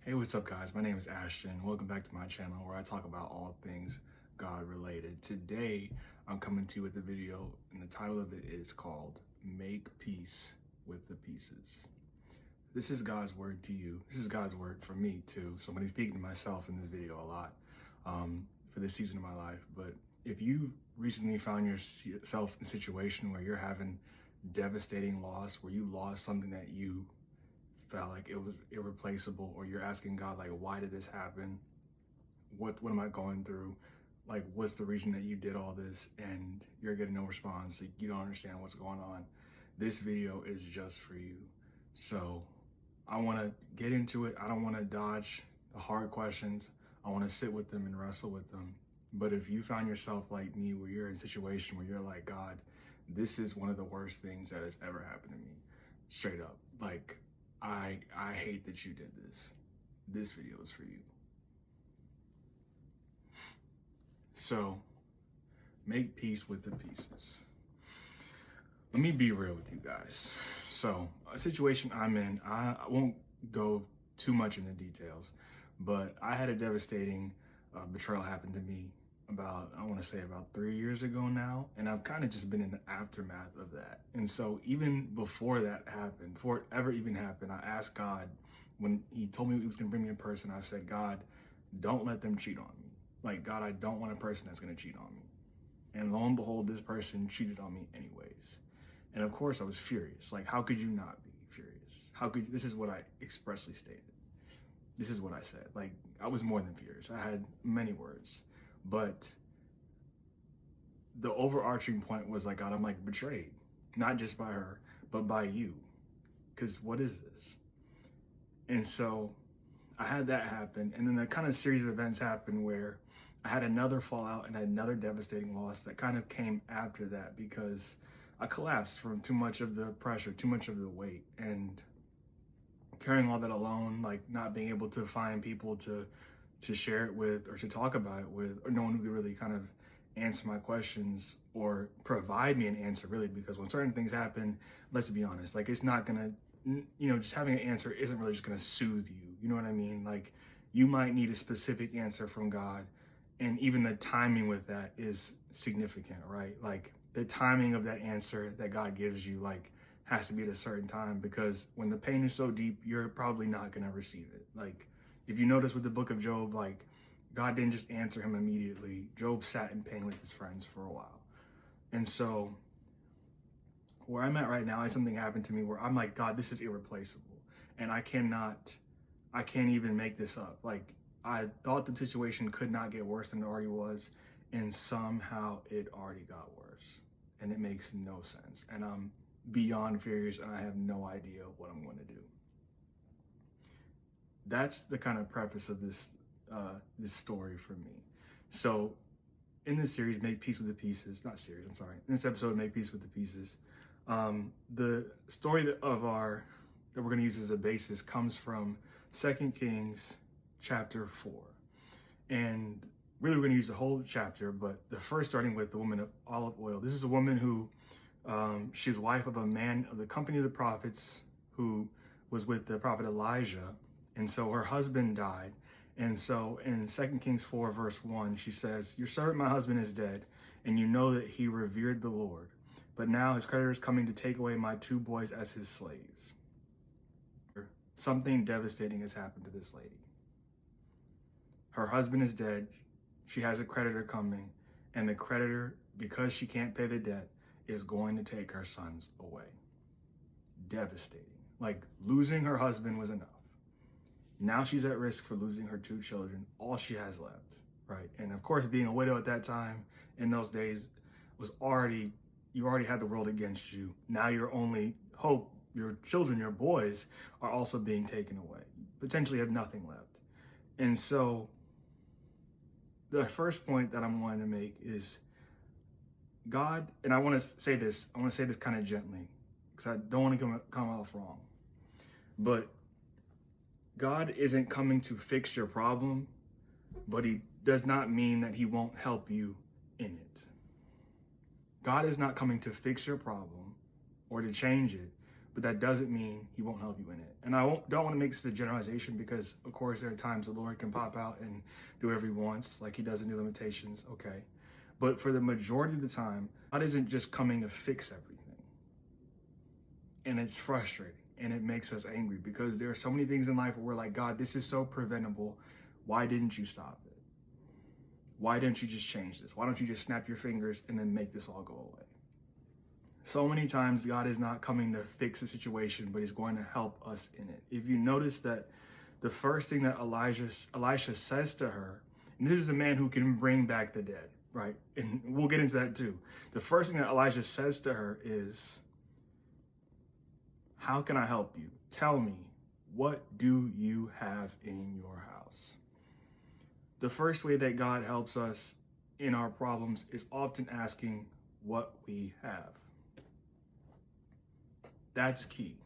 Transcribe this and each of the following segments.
Hey, what's up, guys? My name is Ashton. Welcome back to my channel where I talk about all things God related. Today, I'm coming to you with a video, and the title of it is called Make Peace with the Pieces. This is God's word to you. This is God's word for me, too. So I'm going to be speaking to myself in this video a lot for this season of my life. But if you recently found yourself in a situation where you're having devastating loss, where you lost something that you felt like it was irreplaceable, or you're asking God, like, why did this happen? What am I going through? Like, what's the reason that you did all this? And you're getting no response. Like, you don't understand what's going on. This video is just for you. So I want to get into it. I don't want to dodge the hard questions. I want to sit with them and wrestle with them. But if you found yourself like me, where you're in a situation where you're like, God, this is one of the worst things that has ever happened to me, straight up, like, I hate that you did this. This video is for you. So, make peace with the pieces. Let me be real with you guys. So, a situation I'm in, I won't go too much into details, but I had a devastating betrayal happen to me about 3 years ago now, and I've kind of just been in the aftermath of that. And so even before that happened, before it ever even happened, I asked God, when he told me he was going to bring me a person, I said, God, don't let them cheat on me. Like, God, I don't want a person that's going to cheat on me. And lo and behold, this person cheated on me anyways. And of course I was furious. Like, how could you not be furious? This is what I expressly stated. This is what I said. Like, I was more than furious. I had many words. But the overarching point was, like, God, I'm like betrayed, not just by her, but by you. Because what is this? And so I had that happen. And then the kind of series of events happened where I had another fallout and another devastating loss that kind of came after that, because I collapsed from too much of the pressure, too much of the weight, and carrying all that alone, like not being able to find people to share it with, or to talk about it with, or no one who could really kind of answer my questions or provide me an answer, really, because when certain things happen, let's be honest, like, it's not gonna, just having an answer isn't really just gonna soothe you. You know what I mean? Like, you might need a specific answer from God, and even the timing with that is significant, right? Like, the timing of that answer that God gives you, like, has to be at a certain time, because when the pain is so deep, you're probably not gonna receive it. Like, if you notice with the book of Job, like, God didn't just answer him immediately. Job sat in pain with his friends for a while. And so where I'm at right now, something happened to me where I'm like, God, this is irreplaceable. And I can't even make this up. Like, I thought the situation could not get worse than it already was. And somehow it already got worse. And it makes no sense. And I'm beyond furious, and I have no idea what I'm going to do. That's the kind of preface of this story for me. So in this series, Make Peace with the Pieces, not series, I'm sorry. In this episode, Make Peace with the Pieces, the story that we're going to use as a basis comes from 2 Kings chapter 4. And really, we're going to use the whole chapter, but the first starting with the woman of olive oil. This is a woman who, she's wife of a man of the company of the prophets who was with the prophet Elijah. And so her husband died. And so in 2 Kings 4, verse 1, she says, "Your servant, my husband, is dead, and you know that he revered the Lord. But now his creditor is coming to take away my 2 boys as his slaves." Something devastating has happened to this lady. Her husband is dead. She has a creditor coming, and the creditor, because she can't pay the debt, is going to take her sons away. Devastating. Like, losing her husband was enough. Now she's at risk for losing her 2 children, all she has left, right? And of course, being a widow at that time, in those days, you already had the world against you. Now your only hope, your children, your boys, are also being taken away. Potentially have nothing left. And so the first point that I'm wanting to make is, God, and I want to say this kind of gently, because I don't want to come off wrong, but God isn't coming to fix your problem, but he does not mean that he won't help you in it. God is not coming to fix your problem or to change it, but that doesn't mean he won't help you in it. And don't want to make this a generalization, because of course there are times the Lord can pop out and do whatever he wants, like he does in New Limitations, okay. But for the majority of the time, God isn't just coming to fix everything. And it's frustrating and it makes us angry, because there are so many things in life where we're like, God, this is so preventable. Why didn't you stop it? Why didn't you just change this? Why don't you just snap your fingers and then make this all go away? So many times God is not coming to fix a situation, but he's going to help us in it. If you notice that the first thing that Elisha says to her, and this is a man who can bring back the dead, right? And we'll get into that too. The first thing that Elijah says to her is, how can I help you? Tell me, what do you have in your house? The first way that God helps us in our problems is often asking what we have. That's key.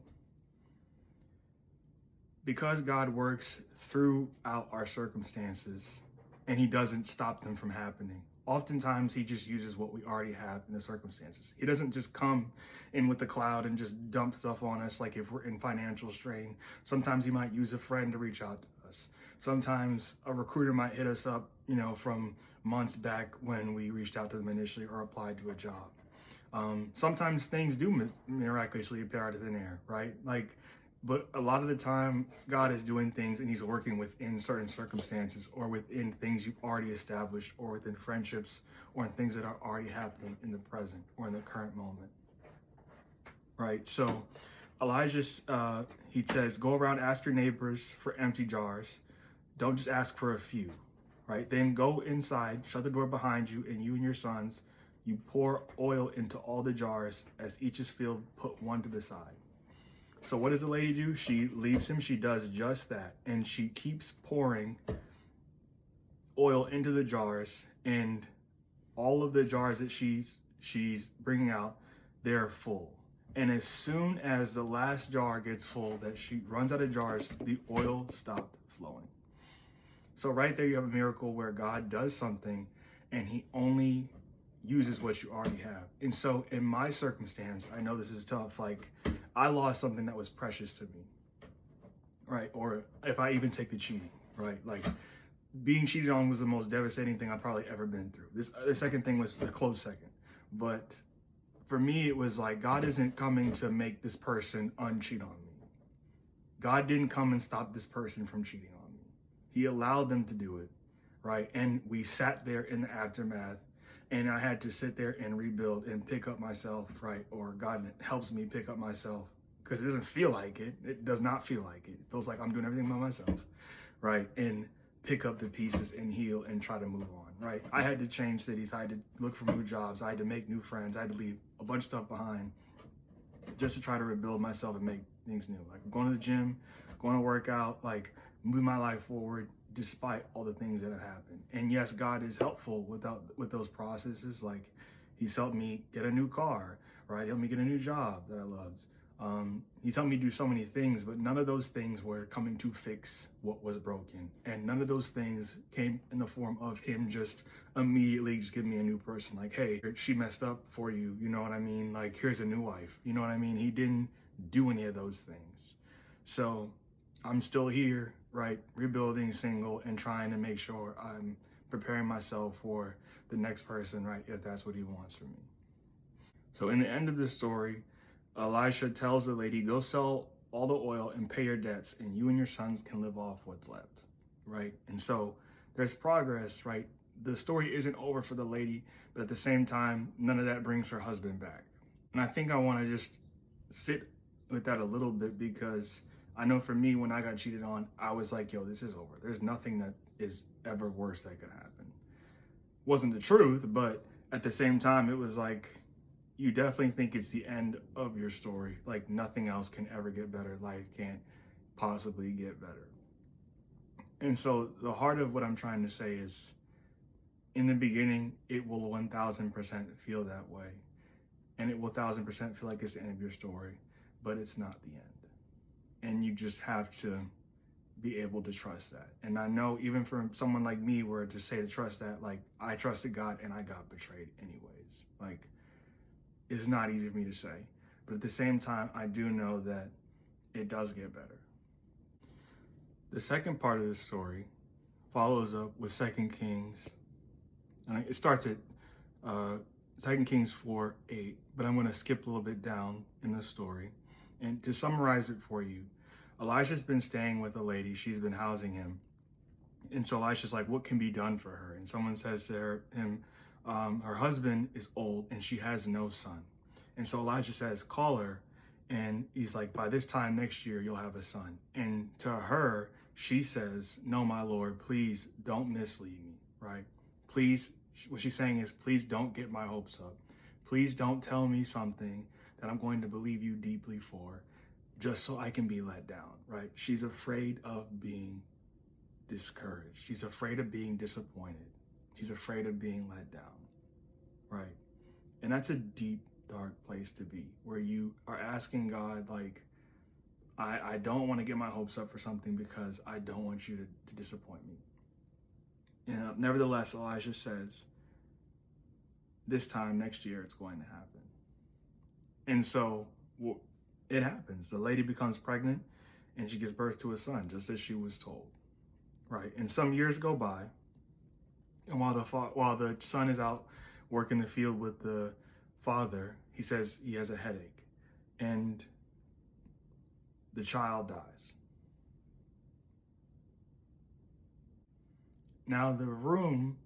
Because God works throughout our circumstances and he doesn't stop them from happening, oftentimes he just uses what we already have in the circumstances. He doesn't just come in with the cloud and just dump stuff on us like if we're in financial strain. Sometimes he might use a friend to reach out to us. Sometimes a recruiter might hit us up, from months back when we reached out to them initially or applied to a job. Sometimes things do miraculously appear out of thin air, right? But a lot of the time, God is doing things and he's working within certain circumstances, or within things you've already established, or within friendships, or in things that are already happening in the present or in the current moment, right? So Elijah, he says, go around, ask your neighbors for empty jars. Don't just ask for a few, right? Then go inside, shut the door behind you, and you and your sons, you pour oil into all the jars. As each is filled, put one to the side. So what does the lady do? She leaves him. She does just that. And she keeps pouring oil into the jars, and all of the jars that she's bringing out, they're full. And as soon as the last jar gets full, that she runs out of jars, the oil stopped flowing. So right there you have a miracle where God does something and he only uses what you already have. And so in my circumstance, I know this is tough. I lost something that was precious to me, right? Or if I even take the cheating, right? Being cheated on was the most devastating thing I've probably ever been through. The second thing was a close second. But for me, it was like, God isn't coming to make this person uncheat on me. God didn't come and stop this person from cheating on me. He allowed them to do it, right? And we sat there in the aftermath, and I had to sit there and rebuild and pick up myself, right? Or God helps me pick up myself, because it doesn't feel like it. It does not feel like it. It feels like I'm doing everything by myself, right? And pick up the pieces and heal and try to move on, right? I had to change cities. I had to look for new jobs. I had to make new friends. I had to leave a bunch of stuff behind just to try to rebuild myself and make things new. Going to the gym, going to work out, move my life forward, despite all the things that have happened. And yes, God is helpful with those processes. He's helped me get a new car, right? He helped me get a new job that I loved. He's helped me do so many things, but none of those things were coming to fix what was broken. And none of those things came in the form of him just immediately just giving me a new person. Hey, she messed up for you. You know what I mean? Here's a new wife. You know what I mean? He didn't do any of those things. So I'm still here, right? Rebuilding, single, and trying to make sure I'm preparing myself for the next person, right? If that's what he wants for me. So in the end of the story, Elisha tells the lady, go sell all the oil and pay your debts, and you and your sons can live off what's left, right? And so there's progress, right? The story isn't over for the lady, but at the same time, none of that brings her husband back. And I think I want to just sit with that a little bit, because I know for me, when I got cheated on, I was like, yo, this is over. There's nothing that is ever worse that could happen. Wasn't the truth, but at the same time, it was like, you definitely think it's the end of your story. Nothing else can ever get better. Life can't possibly get better. And so the heart of what I'm trying to say is, in the beginning, it will 1000% feel that way. And it will 1000% feel like it's the end of your story, but it's not the end. And you just have to be able to trust that. And I know even for someone like me, where to say to trust that, I trusted God and I got betrayed anyways. It's not easy for me to say, But at the same time, I do know that it does get better. The second part of the story follows up with 2 Kings. And it starts at 2 Kings 4:8, but I'm going to skip a little bit down in the story. And to summarize it for you, Elijah's been staying with a lady. She's been housing him. And so Elisha's like, what can be done for her? And someone says to him, her husband is old and she has no son. And so Elijah says, call her. And he's like, by this time next year, you'll have a son. And to her, she says, no, my Lord, please don't mislead me, right? Please, what she's saying is, please don't get my hopes up. Please don't tell me something that I'm going to believe you deeply for, just so I can be let down, right? She's afraid of being discouraged. She's afraid of being disappointed. She's afraid of being let down, right? And that's a deep, dark place to be, where you are asking God, like, I don't want to get my hopes up for something because I don't want you to disappoint me. And nevertheless, Elijah says, this time next year, it's going to happen. And so it happens. The lady becomes pregnant and she gives birth to a son, just as she was told, right? And some years go by, and while the son is out working the field with the father, he says he has a headache, and the child dies. Now, the room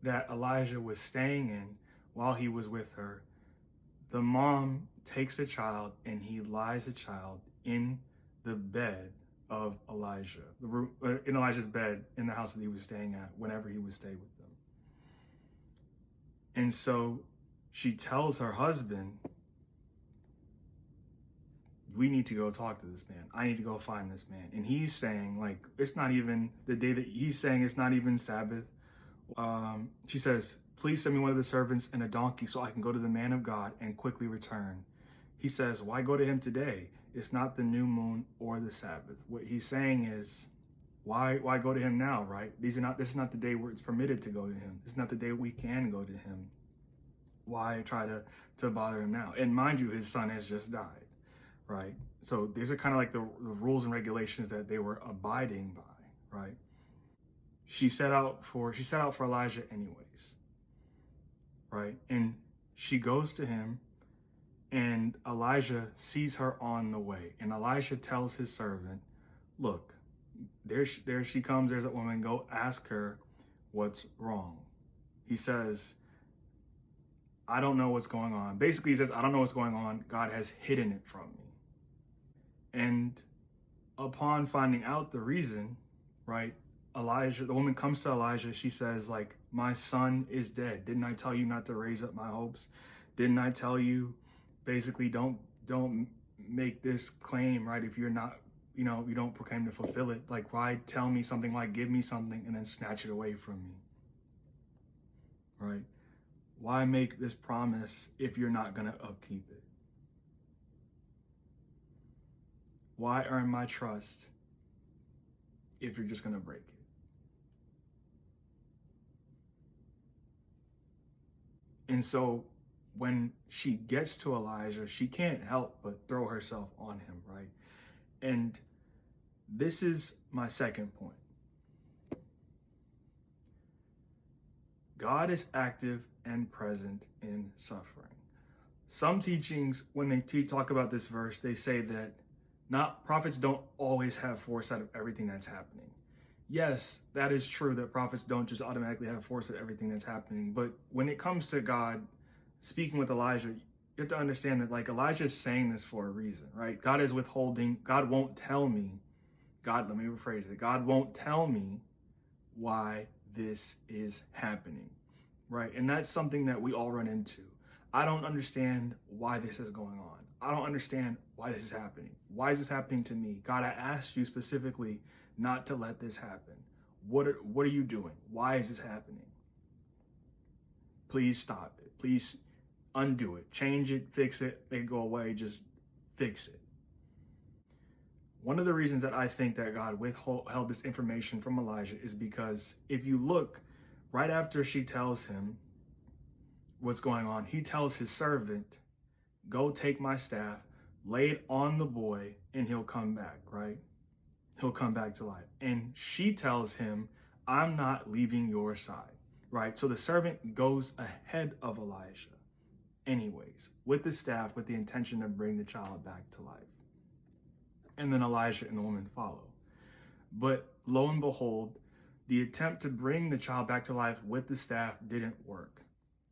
that Elijah was staying in while he was with her, the mom takes the child and he lies the child in the bed of Elijah, in Elijah's bed in the house that he was staying at whenever he would stay with them. And so she tells her husband, we need to go talk to this man. I need to go find this man. And he's saying, like, it's not even the day that he's saying it's not even Sabbath. She says, please send me one of the servants and a donkey so I can go to the man of God and quickly return. He says, why go to him today? It's not the new moon or the Sabbath. What he's saying is, why go to him now, right? This is not the day where it's permitted to go to him. This is not the day we can go to him. Why try to bother him now? And mind you, his son has just died, right? So these are kind of like the rules and regulations that they were abiding by, right? She set out for Elijah anyways, right? And she goes to him, and Elijah sees her on the way. And Elisha tells his servant, look, there she comes, there's that woman, go ask her what's wrong. He says, I don't know what's going on. Basically, he says, I don't know what's going on. God has hidden it from me. And upon finding out the reason, right, the woman comes to Elijah. She says, like, my son is dead. Didn't I tell you not to raise up my hopes? Didn't I tell you, basically, don't make this claim, right? If you're not, you don't proclaim to fulfill it. Like, why tell me something like, give me something and then snatch it away from me, right? Why make this promise if you're not going to upkeep it? Why earn my trust if you're just going to break it? And so when she gets to Elijah, she can't help but throw herself on him, right? And this is my second point. God is active and present in suffering. Some teachings, when they talk about this verse, they say that prophets don't always have foresight of everything that's happening. Yes, that is true, that prophets don't just automatically have foresight of everything that's happening. But when it comes to God speaking with Elijah, you have to understand that, like, Elijah is saying this for a reason, right? God is withholding. God won't tell me. Let me rephrase it. God won't tell me why this is happening, right? And that's something that we all run into. I don't understand why this is going on. I don't understand why this is happening. Why is this happening to me? God, I asked you specifically not to let this happen. What are you doing? Why is this happening? Please stop it. Please undo it. Change it, fix it, make it go away, just fix it. One of the reasons that I think that God withheld this information from Elijah is because if you look right after she tells him what's going on, he tells his servant, go take my staff, lay it on the boy, and he'll come back, right? He'll come back to life. And she tells him, I'm not leaving your side, right? So the servant goes ahead of Elijah anyways, with the staff, with the intention to bring the child back to life. And then Elijah and the woman follow. But lo and behold, the attempt to bring the child back to life with the staff didn't work.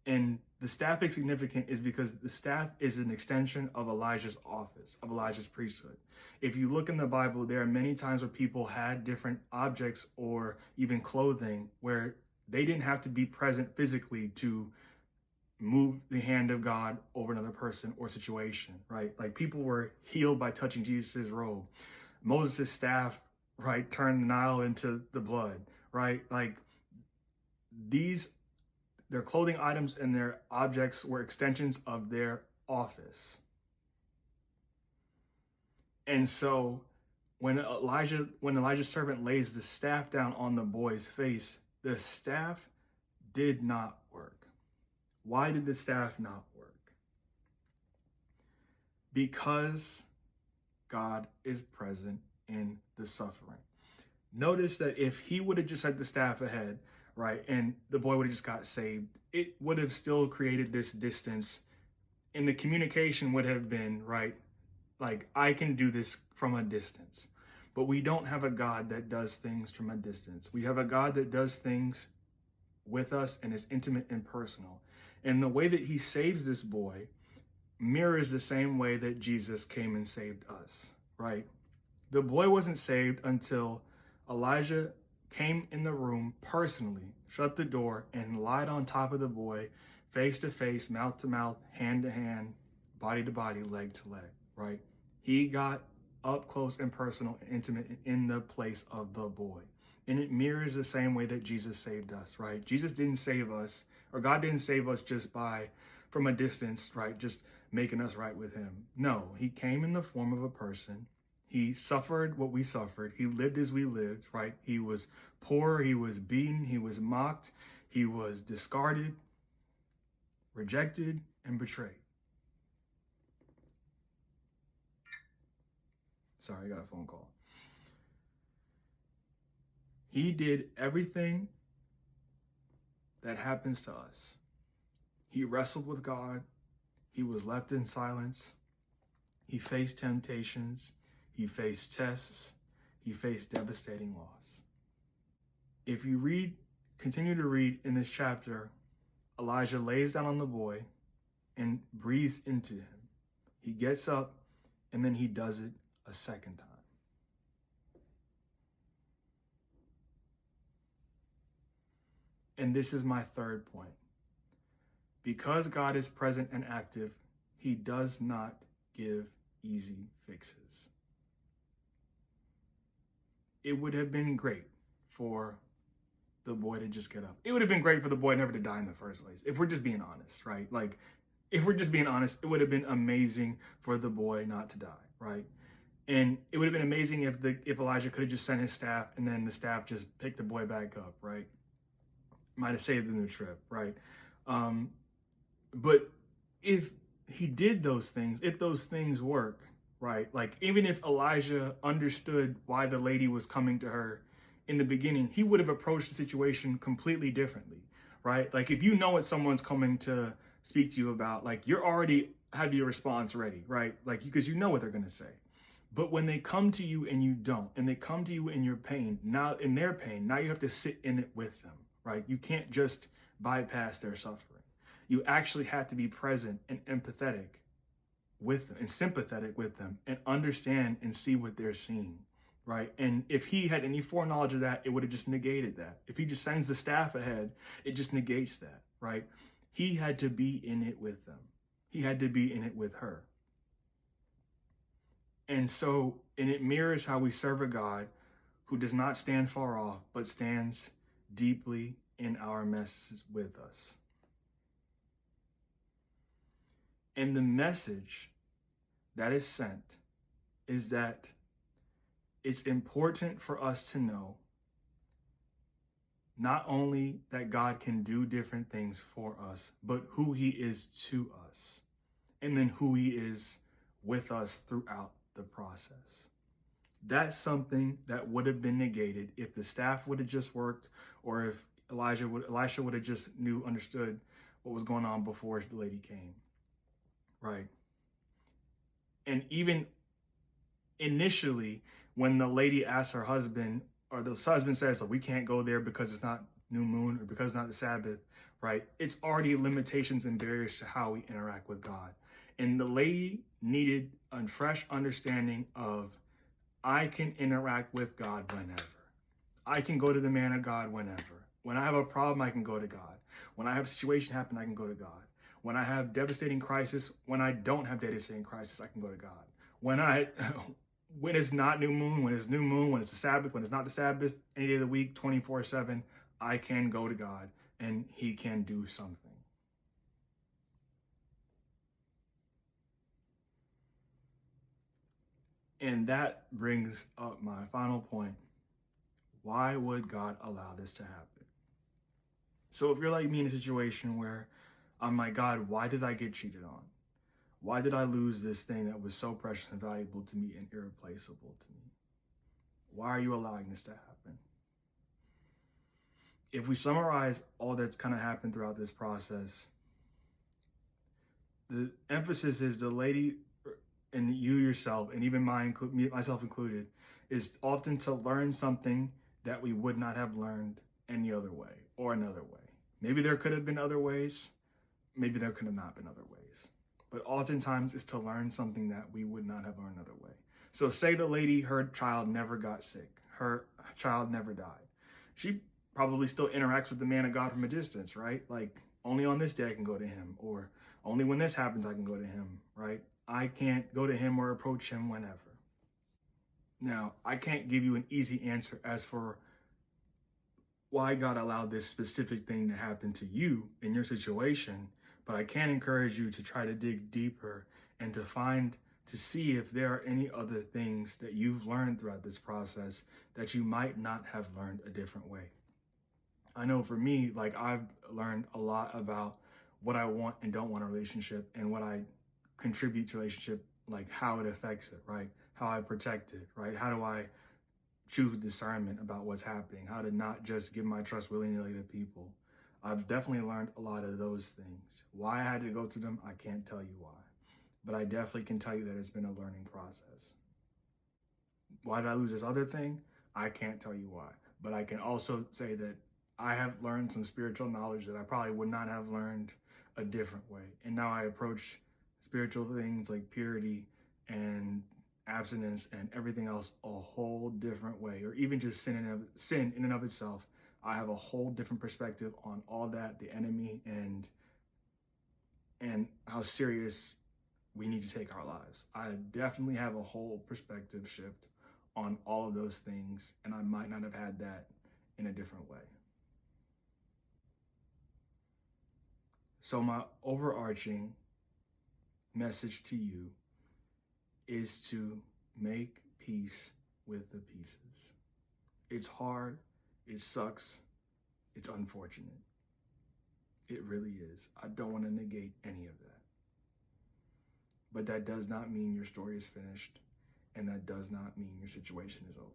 And the staff is significant is because the staff is an extension of Elijah's office, of Elijah's priesthood. If you look in the Bible, there are many times where people had different objects or even clothing where they didn't have to be present physically to move the hand of God over another person or situation, right? Like people were healed by touching Jesus's robe. Moses' staff, right, turned the Nile into the blood, right? Like their clothing items and their objects were extensions of their office. And so when Elijah's servant lays the staff down on the boy's face, the staff did not work. Why did the staff not work? Because God is present in the suffering. Notice that if he would have just had the staff ahead, right, and the boy would have just got saved, it would have still created this distance, and the communication would have been, right, like, I can do this from a distance. But we don't have a God that does things from a distance. We have a God that does things with us and is intimate and personal. And the way that he saves this boy mirrors the same way that Jesus came and saved us, right? The boy wasn't saved until Elijah came in the room personally, shut the door, and lied on top of the boy, face to face, mouth to mouth, hand to hand, body to body, leg to leg, right? He got up close and personal and intimate in the place of the boy. And it mirrors the same way that Jesus saved us, right? Jesus didn't save us, or God didn't save us just by, from a distance, right? Just making us right with him. No, he came in the form of a person. He suffered what we suffered. He lived as we lived, right? He was poor, he was beaten, he was mocked, he was discarded, rejected, and betrayed. Sorry, I got a phone call. He did everything that happens to us. He wrestled with God. He was left in silence. He faced temptations. He faced tests. He faced devastating loss. If you continue to read in this chapter, Elijah lays down on the boy and breathes into him. He gets up and then he does it a second time. And this is my third point. Because God is present and active, he does not give easy fixes. It would have been great for the boy to just get up. It would have been great for the boy never to die in the first place. If we're just being honest, right? Like, if we're just being honest, it would have been amazing for the boy not to die, right? And it would have been amazing if Elijah could have just sent his staff and then the staff just picked the boy back up, right? Might have saved them the trip, right? But if he did those things, if those things work, right? Like even if Elijah understood why the lady was coming to her in the beginning, he would have approached the situation completely differently, right? Like if you know what someone's coming to speak to you about, like you're already have your response ready, right? Like because you know what they're going to say. But when they come to you and you don't, and they come to you in your pain, now in their pain, now you have to sit in it with them, right? You can't just bypass their suffering. You actually have to be present and empathetic with them and sympathetic with them and understand and see what they're seeing, right? And if he had any foreknowledge of that, it would have just negated that. If he just sends the staff ahead, it just negates that, right? He had to be in it with them. He had to be in it with her. And it mirrors how we serve a God who does not stand far off, but stands deeply in our messes with us. And the message that is sent is that it's important for us to know not only that God can do different things for us, but who he is to us. and then who he is with us throughout the process. That's something that would have been negated if the staff would have just worked, or if Elisha would have just understood what was going on before the lady came, right? And even initially, when the lady asked her husband, or the husband says, "We can't go there because it's not new moon or because it's not the Sabbath," right? It's already limitations and barriers to how we interact with God. And the lady needed a fresh understanding of, I can interact with God whenever. I can go to the man of God whenever. When I have a problem, I can go to God. When I have a situation happen, I can go to God. When I have devastating crisis, when I don't have devastating crisis, I can go to God. When it's not new moon, when it's new moon, when it's the Sabbath, when it's not the Sabbath, any day of the week, 24/7, I can go to God and he can do something. And that brings up my final point. Why would God allow this to happen? So if you're like me in a situation where I'm like, God, why did I get cheated on? Why did I lose this thing that was so precious and valuable to me and irreplaceable to me? Why are you allowing this to happen? If we summarize all that's kind of happened throughout this process, the emphasis is the lady and you yourself, and even myself included, is often to learn something that we would not have learned any other way or another way. Maybe there could have been other ways. Maybe there could have not been other ways. But oftentimes it's to learn something that we would not have learned another way. So say the lady, her child never got sick. Her child never died. She probably still interacts with the man of God from a distance, right? Like, only on this day I can go to him, or only when this happens I can go to him, right? I can't go to him or approach him whenever. Now, I can't give you an easy answer as for why God allowed this specific thing to happen to you in your situation, but I can encourage you to try to dig deeper and to see if there are any other things that you've learned throughout this process that you might not have learned a different way. I know for me, like, I've learned a lot about what I want and don't want in a relationship, and what I contribute to a relationship, like how it affects it, right? How I protect it, right? How do I choose with discernment about what's happening? How to not just give my trust willy-nilly to people. I've definitely learned a lot of those things. Why I had to go through them, I can't tell you why. But I definitely can tell you that it's been a learning process. Why did I lose this other thing? I can't tell you why. But I can also say that I have learned some spiritual knowledge that I probably would not have learned a different way. And now I approach spiritual things like purity and abstinence and everything else a whole different way, or even just sin in and of itself. I have a whole different perspective on all that, the enemy, and how serious we need to take our lives. I definitely have a whole perspective shift on all of those things, and I might not have had that in a different way. So my overarching message to you is to make peace with the pieces. It's hard, it sucks, it's unfortunate. It really is. I don't want to negate any of that. But that does not mean your story is finished, and that does not mean your situation is over.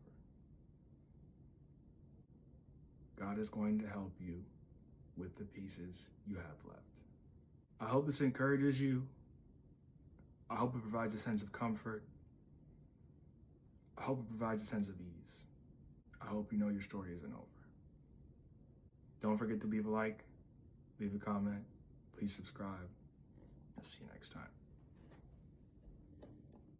God is going to help you with the pieces you have left. I hope this encourages you. I hope it provides a sense of comfort. I hope it provides a sense of ease. I hope you know your story isn't over. Don't forget to leave a like, leave a comment, please subscribe. I'll see you next time.